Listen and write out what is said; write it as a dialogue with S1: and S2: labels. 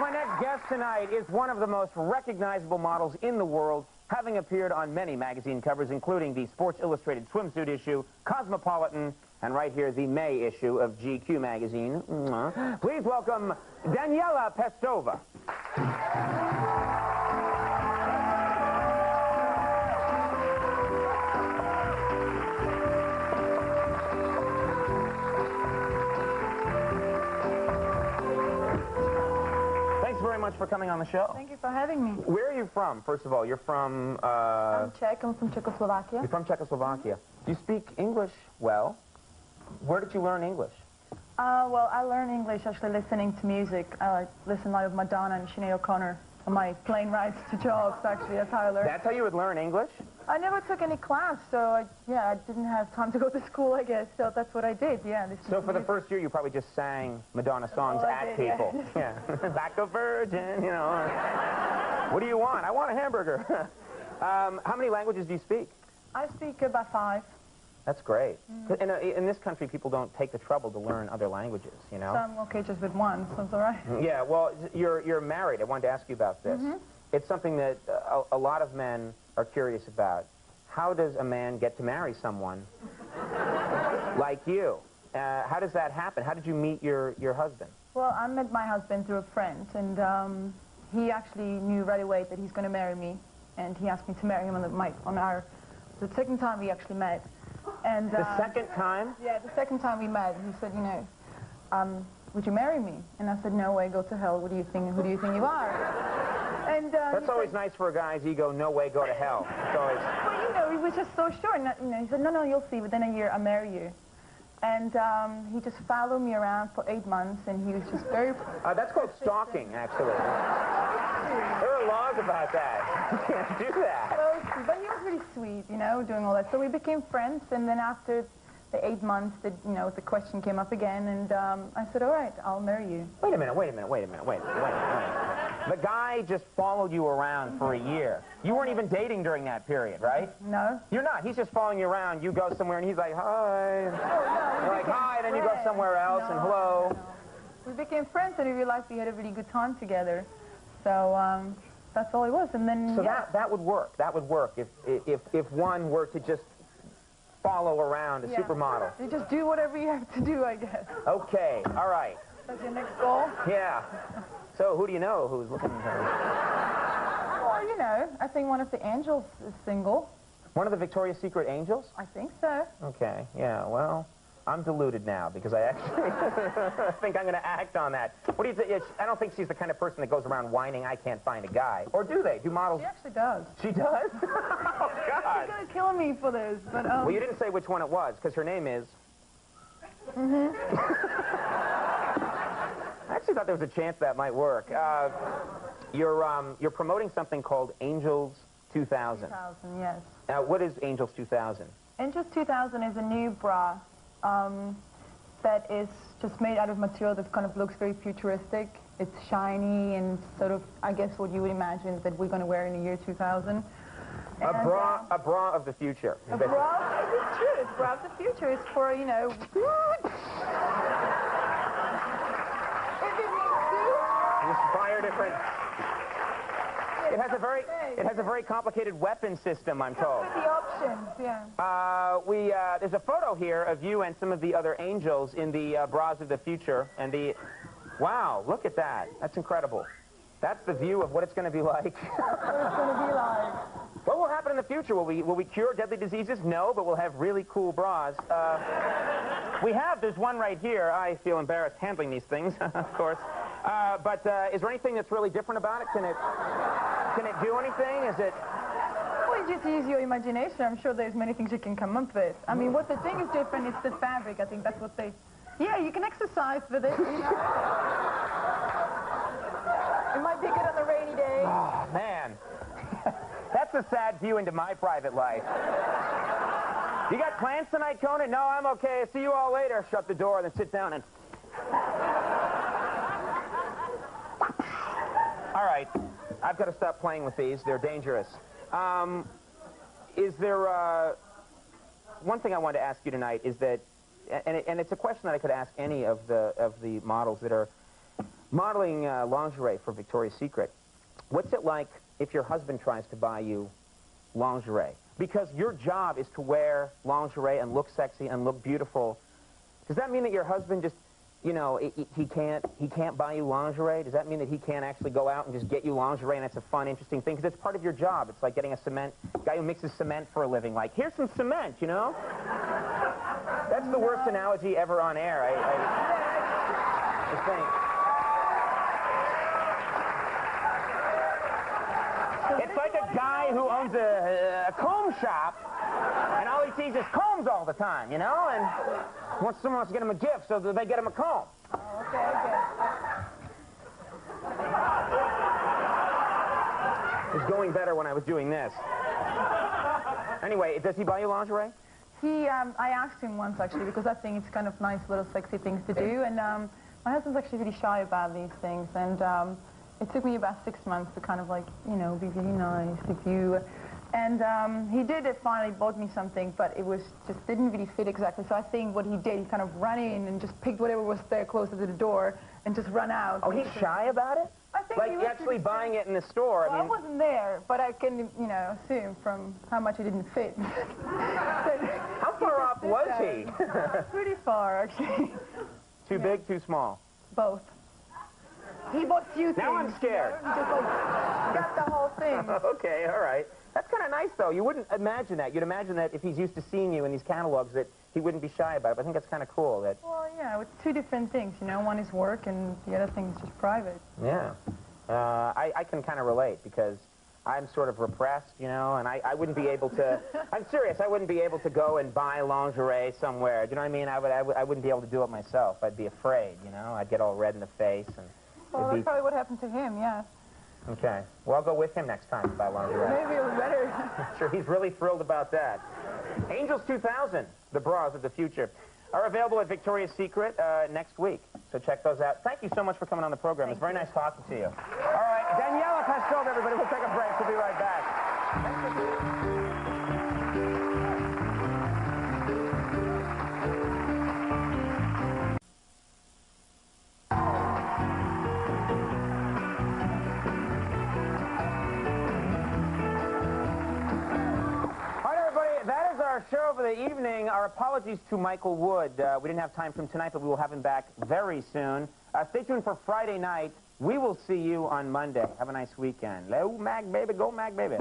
S1: My next guest tonight is one of the most recognizable models in the world, having appeared on many magazine covers, including the Sports Illustrated swimsuit issue, Cosmopolitan, and right here, the May issue of GQ magazine. Please welcome Daniela Pestova. Very much for coming on the show.
S2: Thank you for having me.
S1: Where are you from, first of all? You're from...
S2: I'm Czech. I'm from Czechoslovakia.
S1: You're from Czechoslovakia. Do you speak English well? Where did you learn English?
S2: Well, I learned English actually listening to music. I listen a lot of Madonna and Sinead O'Connor on my plane rides to jobs, actually. That's how I learned.
S1: That's how you would learn English?
S2: I never took any class, so I didn't have time to go to school, I guess. So that's what I did, yeah.
S1: So for the first year, you probably just sang Madonna songs at people. Yeah. Back a virgin, you know. What do you want? I want a hamburger. How many languages do you speak?
S2: I speak about 5.
S1: That's great. In this country, people don't take the trouble to learn other languages, you know?
S2: So I'm okay just with 1, so it's all right.
S1: Yeah, well, you're married. I wanted to ask you about this. It's something that a lot of men are curious about. How does a man get to marry someone like you? How does that happen? How did you meet your husband?
S2: Well, I met my husband through a friend, and he actually knew right away that he's going to marry me, and he asked me to marry him the second time we actually met. And
S1: the second time?
S2: Yeah, the second time we met, he said, you know, would you marry me? And I said, no way, go to hell. What do you think? Who do you think you are? And
S1: that's always nice for a guy's ego. No way, go to hell. It's always...
S2: Well, you know, he was just so sure. And, you know, he said, no, you'll see. Within a year, I'll marry you. And he just followed me around for 8 months, and he was just very...
S1: that's called stalking, actually. There are laws about that. You can't do that.
S2: Well, but he was really sweet, you know, doing all that. So we became friends, and then after the 8 months, the question came up again, and I said, all right, I'll marry you.
S1: Wait a minute. The guy just followed you around for a year. You weren't even dating during that period, right?
S2: No.
S1: You're not. He's just following you around. You go somewhere, and he's like, hi. You're like, hi, then you go somewhere else, and hello.
S2: No. We became friends, and we realized we had a really good time together. So that's all it was, and then...
S1: So that would work. That would work if one were to just follow around a supermodel.
S2: You just do whatever you have to do, I guess.
S1: Okay, all right.
S2: That's your next goal?
S1: Yeah. So who do you know who's looking at her?
S2: Well, you know, I think one of the angels is single.
S1: One of the Victoria's Secret angels?
S2: I think so.
S1: Okay, yeah, well, I'm deluded now because I actually think I'm going to act on that. What do you think? I don't think she's the kind of person that goes around whining, I can't find a guy. Or do they? Do models?
S2: She actually does.
S1: She does? Oh, God.
S2: She's going to kill me for this, but...
S1: Well, you didn't say which one it was, because her name is... I actually thought there was a chance that might work. You're promoting something called Angels 2000.
S2: 2000, yes.
S1: What is Angels 2000?
S2: Angels 2000 is a new bra that is just made out of material that kind of looks very futuristic. It's shiny and sort of, I guess, what you would imagine that we're going to wear in the year 2000. And,
S1: a bra of the future.
S2: A bra, it's true, it's a bra of the future. It's for, you know...
S1: Just fire different... It has a very complicated weapon system, I'm told.
S2: The options, yeah.
S1: There's a photo here of you and some of the other angels in the bras of the future, and the... Wow, look at that. That's incredible. That's the view of what it's going to be like.
S2: What it's going to be like.
S1: What will happen in the future? Will we cure deadly diseases? No, but we'll have really cool bras. There's one right here. I feel embarrassed handling these things, of course. But is there anything that's really different about it? Can it do anything? Is it...
S2: Well, you just use your imagination. I'm sure there's many things you can come up with. I mean, what the thing is different is the fabric. I think that's what they... Yeah, you can exercise with it, you know. It might be good on a rainy day.
S1: Oh, man. That's a sad view into my private life. You got plans tonight, Conan? No, I'm okay. See you all later. Shut the door and then sit down and... All right. I've got to stop playing with these. They're dangerous. Is there... One thing I wanted to ask you tonight is that... And it's a question that I could ask any of the models that are... modeling lingerie for Victoria's Secret. What's it like if your husband tries to buy you lingerie? Because your job is to wear lingerie and look sexy and look beautiful. Does that mean that your husband just, you know, he can't buy you lingerie? Does that mean that he can't actually go out and just get you lingerie and it's a fun, interesting thing? Because it's part of your job. It's like getting a guy who mixes cement for a living. Like, here's some cement, you know? That's the worst analogy ever on air. I think. It's like a guy who owns a comb shop, and all he sees is combs all the time, you know? And someone wants to get him a gift, so they get him a comb.
S2: Oh, okay.
S1: It was going better when I was doing this. Anyway, does he buy you lingerie?
S2: I asked him once, actually, because I think it's kind of nice little sexy things to do, and my husband's actually really shy about these things, and it took me about 6 months to kind of like, you know, be really nice with you. And he did finally bought me something, but it just didn't really fit exactly. So I think what he did, he kind of ran in and just picked whatever was there closer to the door and just run out.
S1: Oh, he's shy about it?
S2: I think
S1: like actually buying it in the store.
S2: Well, I wasn't there, but I can, you know, assume from how much it didn't fit.
S1: How far off was he?
S2: Pretty far, actually.
S1: Too big, too small?
S2: Both. He bought few things.
S1: Now I'm scared.
S2: He just like got the whole thing.
S1: Okay, all right. That's kind of nice, though. You wouldn't imagine that. You'd imagine that if he's used to seeing you in these catalogs that he wouldn't be shy about it. But I think that's kind of cool. That.
S2: Well, yeah, it's two different things, you know. One is work and the other thing is just private.
S1: Yeah. I can kind of relate because I'm sort of repressed, you know, and I wouldn't be able to... I'm serious. I wouldn't be able to go and buy lingerie somewhere. Do you know what I mean? I wouldn't be able to do it myself. I'd be afraid, you know. I'd get all red in the face. And
S2: well, that's probably what happened to him, yeah.
S1: Okay. Well, I'll go with him next time to buy lingerie.
S2: Maybe it was better.
S1: Sure, he's really thrilled about that. Angels 2000, the bras of the future, are available at Victoria's Secret next week. So check those out. Thank you so much for coming on the program. It's very nice talking to you. All right, Daniela Pestova, everybody. We'll take a break. We'll be right back. Our show for the evening. Our apologies to Michael Wood. We didn't have time for him tonight, but we will have him back very soon. Stay tuned for Friday night. We will see you on Monday. Have a nice weekend. Go Mac, baby. Go Mac, baby.